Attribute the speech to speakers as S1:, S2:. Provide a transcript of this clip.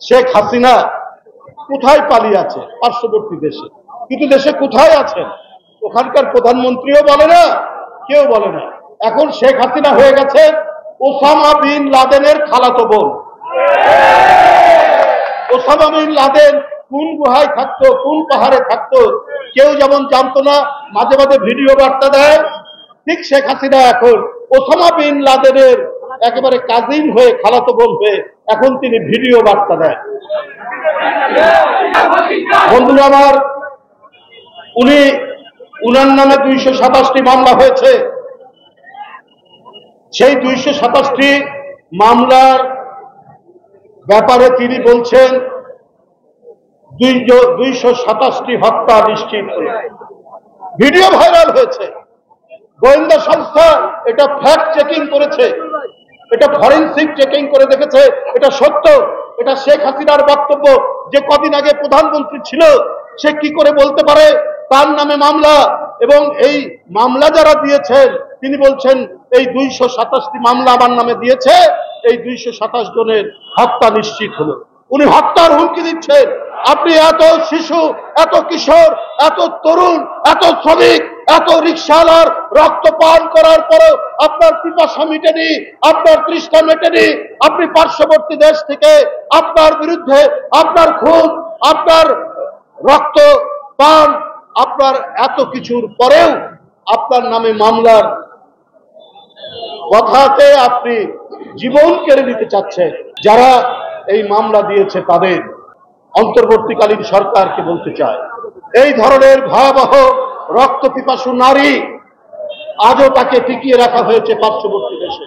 S1: শেখ হাসিনা কোথায় পালিয়ে আছে? পার্শ্ববর্তী দেশে। কিন্তু দেশে কোথায় আছেন ওখানকার প্রধানমন্ত্রীও বলে না, কেউ বলে না। এখন শেখ হাসিনা হয়ে গেছে ওসামা বিন লাদেনের খালাতো বোন। ওসামা বিন লাদেন কোন গুহায় থাকতো, কোন পাহাড়ে থাকতো কেউ যেমন জানতো না, মাঝে মাঝে ভিডিও বার্তা দেয়, ঠিক শেখ হাসিনা এখন ওসামা বিন লাদেনের একেবারে কাজিন হয়ে, খালাতো বোন হয়ে এখন তিনি ভিডিও বার্তা দেন। বন্ধুরা আমার, উনার নামে 227টি মামলা হয়েছে। সেই 227টি মামলার ব্যাপারে তিনি বলছেন 227টি হত্যা নিশ্চিত হল। ভিডিও ভাইরাল হয়েছে, গোয়েন্দা সংস্থা এটা ফ্যাক্ট চেকিং করেছে, এটা ফরেনসিক চেকিং করে দেখেছে এটা সত্য। এটা শেখ হাসিনার বক্তব্য যে কদিন আগে প্রধানমন্ত্রী ছিল, সে কি করে বলতে পারে তার নামে মামলা? এবং এই মামলা যারা দিয়েছেন তিনি বলছেন এই 227টি মামলা আমার নামে দিয়েছে, এই 227 জনের হত্যা নিশ্চিত হলো। উনি হত্যার হুমকি দিচ্ছেন। আপনি এত শিশু, এত কিশোর, এত তরুণ, এত শ্রমিক, এত রিকশাওয়ালার রক্ত পান করার পরও আপনার পিপাসা মেটেনি, আপনার তৃষ্ণা মেটেনি। আপনি পার্শ্ববর্তী দেশ থেকে আপনার বিরুদ্ধে আপনার খুন, আপনার রক্ত পান, আপনার এত কিছুর পরেও আপনার নামে মামলার কথাতে আপনি জীবন কেড়ে নিতে চাচ্ছেন। যারা এই মামলা দিয়েছে তাদের অন্তর্বর্তীকালীন সরকারকে বলতে চায়, এই ধরনের ভয়াবহ রক্ত পিপাসু নারী আজও তাকে টিকিয়ে রাখা হয়েছে পার্শ্ববর্তী দেশে।